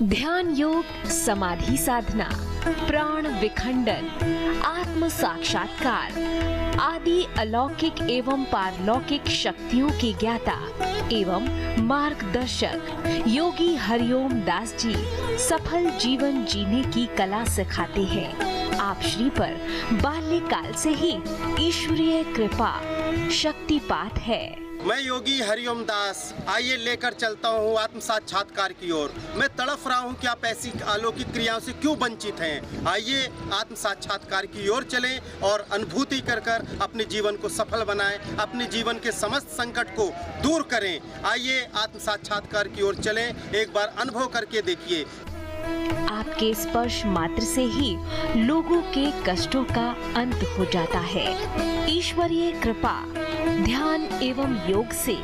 ध्यान योग, समाधि साधना, प्राण विखंडन, आत्म साक्षात्कार आदि अलौकिक एवं पारलौकिक शक्तियों की ज्ञाता एवं मार्गदर्शक योगी हरिओम दास जी सफल जीवन जीने की कला सिखाते हैं। आप श्री पर बाल्यकाल से ही ईश्वरीय कृपा शक्तिपात है। मैं योगी हरिओम दास आइए लेकर चलता हूँ आत्म साक्षात्कार की ओर। मैं तड़फ रहा हूँ कि आप ऐसी अलौकिक क्रियाओं से क्यों वंचित हैं। आइए आत्म साक्षात्कार की ओर चलें और अनुभूति कर कर अपने जीवन को सफल बनाएं, अपने जीवन के समस्त संकट को दूर करें। आइए आत्म साक्षात्कार की ओर चलें, एक बार अनुभव करके देखिए। आपके स्पर्श मात्र से ही लोगों के कष्टों का अंत हो जाता है। ईश्वरीय कृपा, ध्यान एवं योग से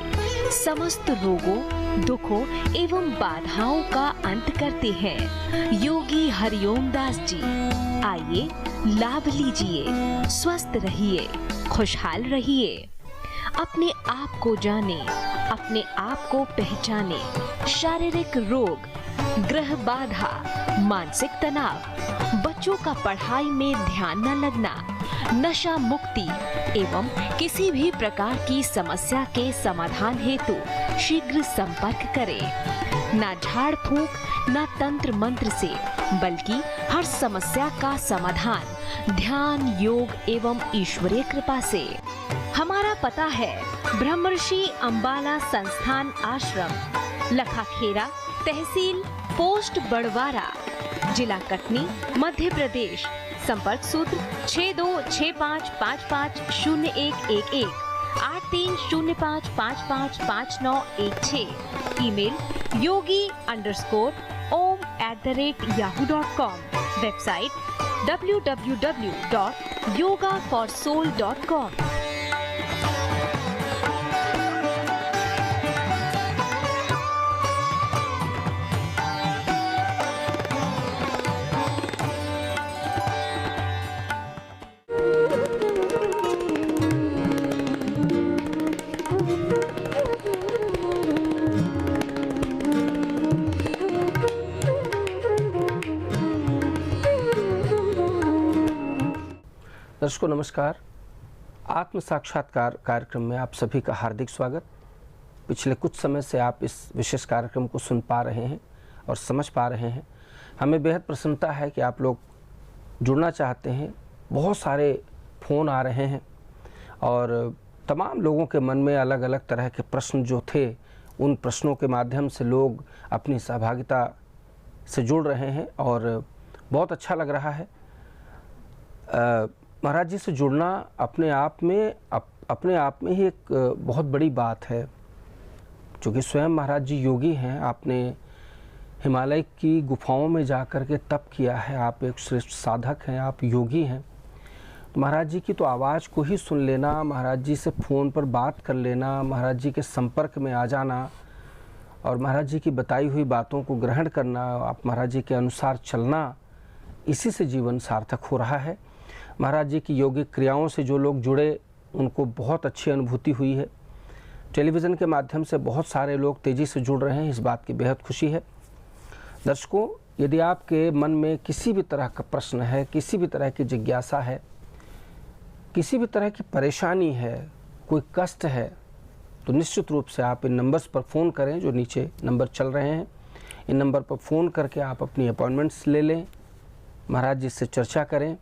समस्त रोगों, दुखों एवं बाधाओं का अंत करते हैं योगी हरिओम दास जी। आइए लाभ लीजिए, स्वस्थ रहिए, खुशहाल रहिए। अपने आप को जाने, अपने आप को पहचाने। शारीरिक रोग, ग्रह बाधा, मानसिक तनाव, बच्चों का पढ़ाई में ध्यान न लगना, नशा मुक्ति एवं किसी भी प्रकार की समस्या के समाधान हेतु शीघ्र संपर्क करें। ना झाड़ फूंक, ना तंत्र मंत्र से, बल्कि हर समस्या का समाधान ध्यान, योग एवं ईश्वरीय कृपा से। हमारा पता है ब्रह्मर्षि अंबाला संस्थान आश्रम, लखाखेरा, तहसील पोस्ट बड़वारा, जिला कटनी, मध्य प्रदेश। संपर्क सूत्र 6265550111, 8305555916। Email yogi_om@yahoo.com। Website www.yogaforsoul.com। दर्शकों नमस्कार। आत्म साक्षात्कार कार्यक्रम में आप सभी का हार्दिक स्वागत। पिछले कुछ समय से आप इस विशेष कार्यक्रम को सुन पा रहे हैं और समझ पा रहे हैं। हमें बेहद प्रसन्नता है कि आप लोग जुड़ना चाहते हैं। बहुत सारे फ़ोन आ रहे हैं और तमाम लोगों के मन में अलग अलग तरह के प्रश्न जो थे, उन प्रश्नों के माध्यम से लोग अपनी सहभागिता से जुड़ रहे हैं और बहुत अच्छा लग रहा है। महाराज जी से जुड़ना अपने आप में ही एक बहुत बड़ी बात है, क्योंकि स्वयं महाराज जी योगी हैं। आपने हिमालय की गुफाओं में जाकर के तप किया है, आप एक श्रेष्ठ साधक हैं, आप योगी हैं। तो महाराज जी की तो आवाज़ को ही सुन लेना, महाराज जी से फ़ोन पर बात कर लेना, महाराज जी के संपर्क में आ जाना और महाराज जी की बताई हुई बातों को ग्रहण करना, आप महाराज जी के अनुसार चलना, इसी से जीवन सार्थक हो रहा है। महाराज जी की योगिक क्रियाओं से जो लोग जुड़े उनको बहुत अच्छी अनुभूति हुई है। टेलीविज़न के माध्यम से बहुत सारे लोग तेज़ी से जुड़ रहे हैं, इस बात की बेहद खुशी है। दर्शकों, यदि आपके मन में किसी भी तरह का प्रश्न है, किसी भी तरह की जिज्ञासा है, किसी भी तरह की परेशानी है, कोई कष्ट है, तो निश्चित रूप से आप इन नंबर्स पर फ़ोन करें जो नीचे नंबर चल रहे हैं। इन नंबर पर फ़ोन करके आप अपनी अपॉइंटमेंट्स ले लें, महाराज जी से चर्चा करें।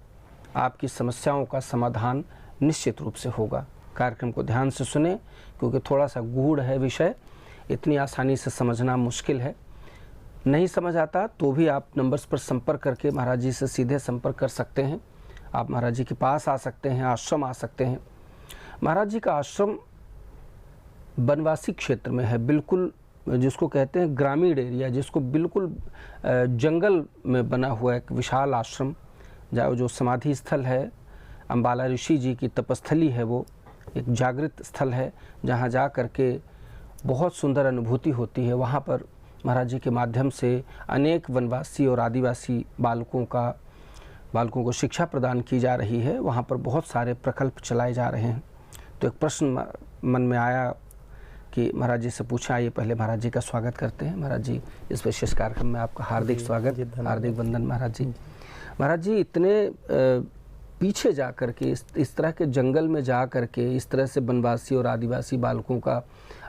आपकी समस्याओं का समाधान निश्चित रूप से होगा। कार्यक्रम को ध्यान से सुने, क्योंकि थोड़ा सा गूढ़ है विषय, इतनी आसानी से समझना मुश्किल है। नहीं समझ आता तो भी आप नंबर्स पर संपर्क करके महाराज जी से सीधे संपर्क कर सकते हैं। आप महाराज जी के पास आ सकते हैं, आश्रम आ सकते हैं। महाराज जी का आश्रम वनवासी क्षेत्र में है, बिल्कुल जिसको कहते हैं ग्रामीण एरिया, जिसको बिल्कुल जंगल में बना हुआ एक विशाल आश्रम, जो समाधि स्थल है, अंबाला ऋषि जी की तपस्थली है, वो एक जागृत स्थल है जहाँ जा कर के बहुत सुंदर अनुभूति होती है। वहाँ पर महाराज जी के माध्यम से अनेक वनवासी और आदिवासी बालकों को शिक्षा प्रदान की जा रही है। वहाँ पर बहुत सारे प्रकल्प चलाए जा रहे हैं। तो एक प्रश्न मन में आया कि महाराज जी से पूछा। आइए पहले महाराज जी का स्वागत करते हैं। महाराज जी, इस विशेष कार्यक्रम में आपका हार्दिक स्वागत, हार्दिक वंदन। महाराज जी, महाराज जी इतने पीछे जा कर के, इस तरह के जंगल में जा कर के इस तरह से वनवासी और आदिवासी बालकों का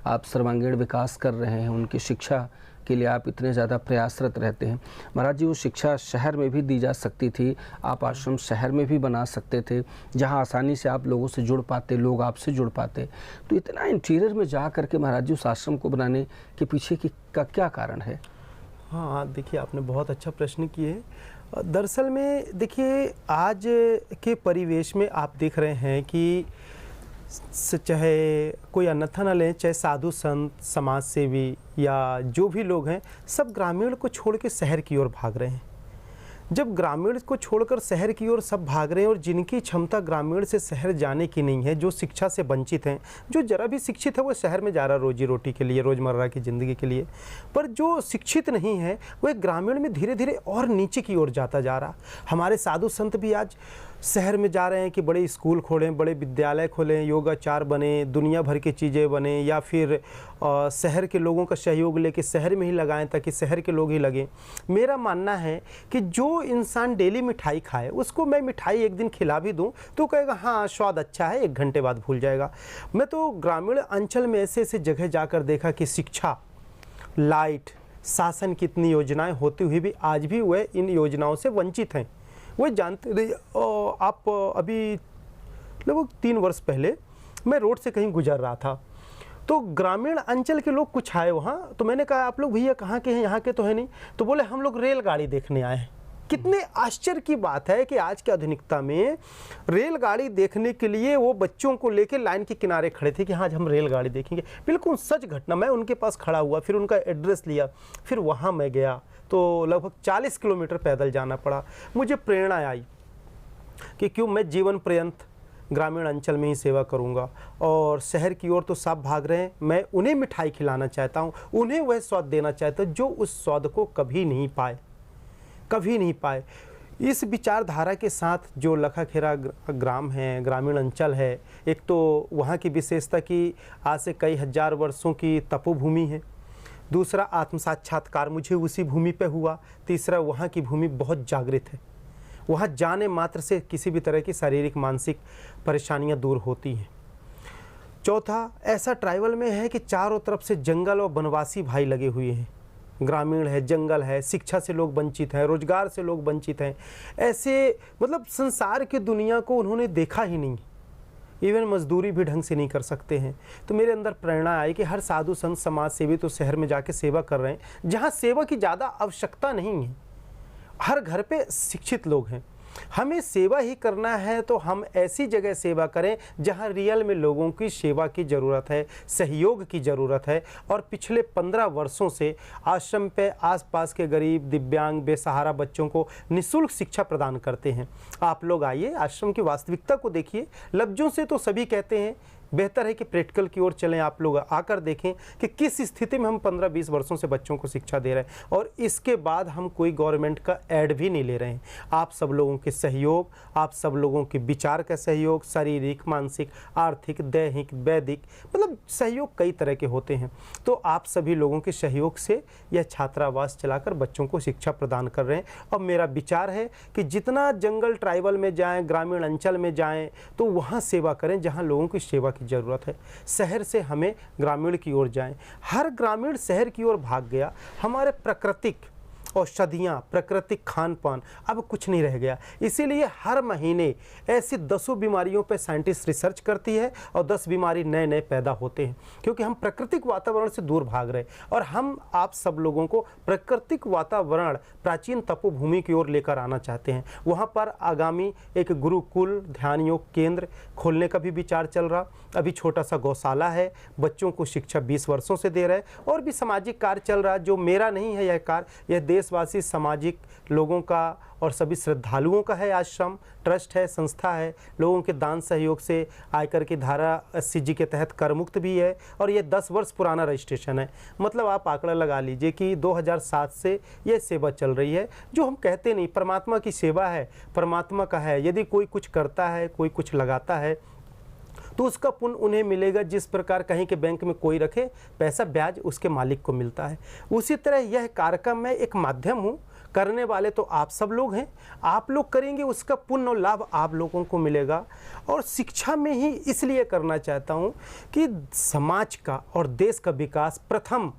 आप सर्वांगीण विकास कर रहे हैं, उनकी शिक्षा के लिए आप इतने ज़्यादा प्रयासरत रहते हैं। महाराज जी, वो शिक्षा शहर में भी दी जा सकती थी, आप आश्रम शहर में भी बना सकते थे जहां आसानी से आप लोगों से जुड़ पाते, लोग आपसे जुड़ पाते। तो इतना इंटीरियर में जा करके महाराज जी उस आश्रम को बनाने के पीछे का क्या कारण है? हाँ, देखिए आपने बहुत अच्छा प्रश्न किए। दरअसल में देखिए, आज के परिवेश में आप देख रहे हैं कि चाहे कोई अन्यथा न लें, चाहे साधु संत, समाज सेवी या जो भी लोग हैं, सब ग्रामीण को छोड़ के शहर की ओर भाग रहे हैं। जब ग्रामीण को छोड़कर शहर की ओर सब भाग रहे हैं और जिनकी क्षमता ग्रामीण से शहर जाने की नहीं है, जो शिक्षा से वंचित हैं, जो जरा भी शिक्षित है वो शहर में जा रहा रोजी रोटी के लिए, रोज़मर्रा की ज़िंदगी के लिए, पर जो शिक्षित नहीं है वो एक ग्रामीण में धीरे धीरे और नीचे की ओर जाता जा रहा। हमारे साधु संत भी आज शहर में जा रहे हैं कि बड़े स्कूल खोलें, बड़े विद्यालय खोलें, योगाचार बने, दुनिया भर की चीज़ें बने, या फिर शहर के लोगों का सहयोग लेके शहर में ही लगाएं ताकि शहर के लोग ही लगें। मेरा मानना है कि जो इंसान डेली मिठाई खाए, उसको मैं मिठाई एक दिन खिला भी दूं तो कहेगा हाँ स्वाद अच्छा है, 1 घंटे बाद भूल जाएगा। मैं तो ग्रामीण अंचल में ऐसे ऐसे जगह जाकर देखा कि शिक्षा, लाइट, शासन की इतनी योजनाएँ होती हुई भी आज भी वह इन योजनाओं से वंचित हैं। वो जानते रहिए, आप अभी लगभग 3 वर्ष पहले मैं रोड से कहीं गुजर रहा था, तो ग्रामीण अंचल के लोग कुछ आए वहाँ, तो मैंने कहा आप लोग भैया कहाँ के हैं, यहाँ के तो है नहीं। तो बोले हम लोग रेलगाड़ी देखने आए हैं। कितने आश्चर्य की बात है कि आज की आधुनिकता में रेलगाड़ी देखने के लिए वो बच्चों को लेकर लाइन के किनारे खड़े थे कि हाँ आज हम रेलगाड़ी देखेंगे। बिल्कुल सच घटना। मैं उनके पास खड़ा हुआ, फिर उनका एड्रेस लिया, फिर वहाँ मैं गया तो लगभग 40 किलोमीटर पैदल जाना पड़ा। मुझे प्रेरणा आई कि क्यों मैं जीवन पर्यंत ग्रामीण अंचल में ही सेवा करूंगा, और शहर की ओर तो सब भाग रहे हैं, मैं उन्हें मिठाई खिलाना चाहता हूं, उन्हें वह स्वाद देना चाहता हूं जो उस स्वाद को कभी नहीं पाए, कभी नहीं पाए। इस विचारधारा के साथ जो लखाखेरा ग्राम है, ग्रामीण अंचल है, एक तो वहाँ की विशेषता कि आज से कई हजार वर्षों की तपोभूमि है, दूसरा आत्म साक्षात्कार मुझे उसी भूमि पे हुआ, तीसरा वहाँ की भूमि बहुत जागृत है, वहाँ जाने मात्र से किसी भी तरह की शारीरिक मानसिक परेशानियाँ दूर होती हैं। चौथा ऐसा ट्राइबल में है कि चारों तरफ से जंगल और वनवासी भाई लगे हुए हैं, ग्रामीण है, जंगल है, शिक्षा से लोग वंचित हैं, रोजगार से लोग वंचित हैं। ऐसे मतलब संसार की दुनिया को उन्होंने देखा ही नहीं, इवन मजदूरी भी ढंग से नहीं कर सकते हैं। तो मेरे अंदर प्रेरणा आई कि हर साधु संत समाज सेवी तो शहर में जाके सेवा कर रहे हैं जहाँ सेवा की ज़्यादा आवश्यकता नहीं है, हर घर पे शिक्षित लोग हैं। हमें सेवा ही करना है तो हम ऐसी जगह सेवा करें जहां रियल में लोगों की सेवा की ज़रूरत है, सहयोग की ज़रूरत है। और पिछले 15 वर्षों से आश्रम पे आसपास के गरीब, दिव्यांग, बेसहारा बच्चों को निःशुल्क शिक्षा प्रदान करते हैं। आप लोग आइए, आश्रम की वास्तविकता को देखिए। लफ्ज़ों से तो सभी कहते हैं, बेहतर है कि प्रैक्टिकल की ओर चलें। आप लोग आकर देखें कि किस स्थिति में हम 15-20 वर्षों से बच्चों को शिक्षा दे रहे हैं, और इसके बाद हम कोई गवर्नमेंट का ऐड भी नहीं ले रहे हैं। आप सब लोगों के सहयोग, आप सब लोगों के विचार का सहयोग, शारीरिक, मानसिक, आर्थिक, दैहिक, वैदिक, मतलब सहयोग कई तरह के होते हैं। तो आप सभी लोगों के सहयोग से यह छात्रावास चलाकर बच्चों को शिक्षा प्रदान कर रहे हैं। और मेरा विचार है कि जितना जंगल ट्राइबल में जाएँ, ग्रामीण अंचल में जाएँ, तो वहाँ सेवा करें जहाँ लोगों की सेवा जरूरत है। शहर से हमें ग्रामीण की ओर जाएं। हर ग्रामीण शहर की ओर भाग गया, हमारे प्राकृतिक औषधियाँ, प्राकृतिक खान पान, अब कुछ नहीं रह गया। इसीलिए हर महीने ऐसी 10 बीमारियों पे साइंटिस्ट रिसर्च करती है और 10 बीमारी नए नए पैदा होते हैं, क्योंकि हम प्राकृतिक वातावरण से दूर भाग रहे हैं। और हम आप सब लोगों को प्राकृतिक वातावरण, प्राचीन तपोभूमि की ओर लेकर आना चाहते हैं। वहाँ पर आगामी एक गुरुकुल ध्यान योग केंद्र खोलने का भी विचार चल रहा। अभी छोटा सा गौशाला है, बच्चों को शिक्षा 20 वर्षों से दे रहे हैं। और भी सामाजिक कार्य चल रहा है, जो मेरा नहीं है यह कार्य, यह देशवासी सामाजिक लोगों का और सभी श्रद्धालुओं का है। आश्रम ट्रस्ट है, संस्था है, लोगों के दान सहयोग से आयकर की धारा 80G के तहत कर मुक्त भी है। और ये 10 वर्ष पुराना रजिस्ट्रेशन है, मतलब आप आंकड़ा लगा लीजिए कि 2007 से ये सेवा चल रही है। जो हम कहते नहीं, परमात्मा की सेवा है, परमात्मा का है। यदि कोई कुछ करता है, कोई कुछ लगाता है, तो उसका पुण्य उन्हें मिलेगा। जिस प्रकार कहीं के बैंक में कोई रखे पैसा, ब्याज उसके मालिक को मिलता है। उसी तरह यह कार्यक्रम में एक माध्यम हूँ, करने वाले तो आप सब लोग हैं। आप लोग करेंगे, उसका पुण्य और लाभ आप लोगों को मिलेगा। और शिक्षा में ही इसलिए करना चाहता हूँ कि समाज का और देश का विकास, प्रथम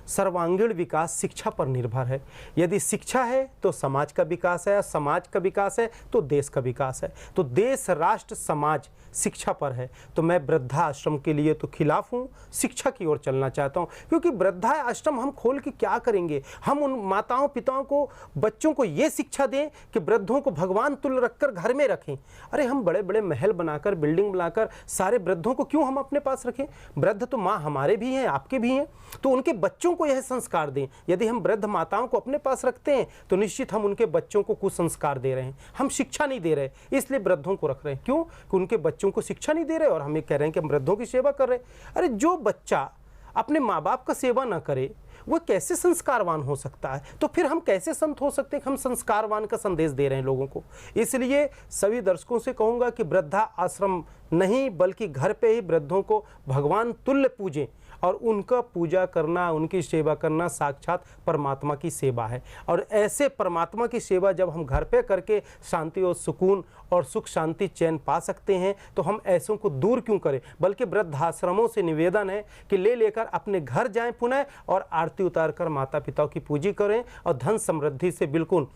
सर्वांगीण विकास शिक्षा पर निर्भर है। यदि शिक्षा है तो समाज का विकास है, समाज का विकास है तो देश का विकास है। तो देश, राष्ट्र, समाज शिक्षा पर है। तो मैं वृद्धाश्रम के लिए तो खिलाफ हूँ, शिक्षा की ओर चलना चाहता हूँ। क्योंकि वृद्धाश्रम हम खोल के क्या करेंगे? हम उन माताओं पिताओं को, बच्चों को ये शिक्षा दें कि वृद्धों को भगवान तुल्य रखकर घर में रखें। अरे हम बड़े बड़े महल बनाकर, बिल्डिंग बनाकर सारे वृद्धों को क्यों हम अपने पास रखें? वृद्ध तो माँ हमारे भी हैं, आपके भी हैं। तो उनके बच्चों को यह संस्कार दें। यदि हम वृद्ध माताओं को अपने पास रखते हैं तो निश्चित हम उनके बच्चों को कुसंस्कार दे रहे हैं, हम शिक्षा नहीं दे रहे, इसलिए वृद्धों को रख रहे हैं। क्यों? कि उनके बच्चों को शिक्षा नहीं दे रहे और हम ये कह रहे हैं कि हम वृद्धों की सेवा कर रहे हैं। अरे जो बच्चा अपने माँ बाप का सेवा ना करे वो कैसे संस्कारवान हो सकता है? तो फिर हम कैसे संत हो सकते हैं कि हम संस्कारवान का संदेश दे रहे हैं लोगों को? इसलिए सभी दर्शकों से कहूँगा कि वृद्धा आश्रम नहीं, बल्कि घर पे ही वृद्धों को भगवान तुल्य पूजें। और उनका पूजा करना, उनकी सेवा करना साक्षात परमात्मा की सेवा है। और ऐसे परमात्मा की सेवा जब हम घर पे करके शांति और सुकून और सुख शांति चैन पा सकते हैं तो हम ऐसों को दूर क्यों करें? बल्कि वृद्धाश्रमों से निवेदन है कि ले लेकर अपने घर जाएं पुनः और आरती उतार कर माता पिता की पूजा करें और धन समृद्धि से बिल्कुल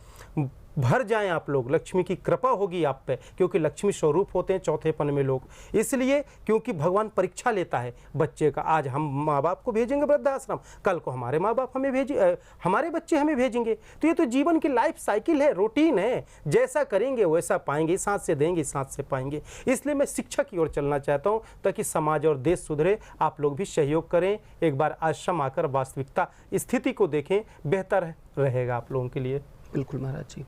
भर जाएं आप लोग। लक्ष्मी की कृपा होगी आप पे, क्योंकि लक्ष्मी स्वरूप होते हैं चौथेपन में लोग। इसलिए क्योंकि भगवान परीक्षा लेता है बच्चे का। आज हम माँ बाप को भेजेंगे वृद्धाश्रम, कल को हमारे माँ बाप हमें हमारे बच्चे हमें भेजेंगे। तो ये तो जीवन की लाइफ साइकिल है, रूटीन है। जैसा करेंगे वैसा पाएंगे, सांस से देंगे सांस से पाएंगे। इसलिए मैं शिक्षा की ओर चलना चाहता हूँ ताकि समाज और देश सुधरे। आप लोग भी सहयोग करें, एक बार आश्रम आकर वास्तविकता स्थिति को देखें, बेहतर रहेगा आप लोगों के लिए। बिल्कुल महाराज जी।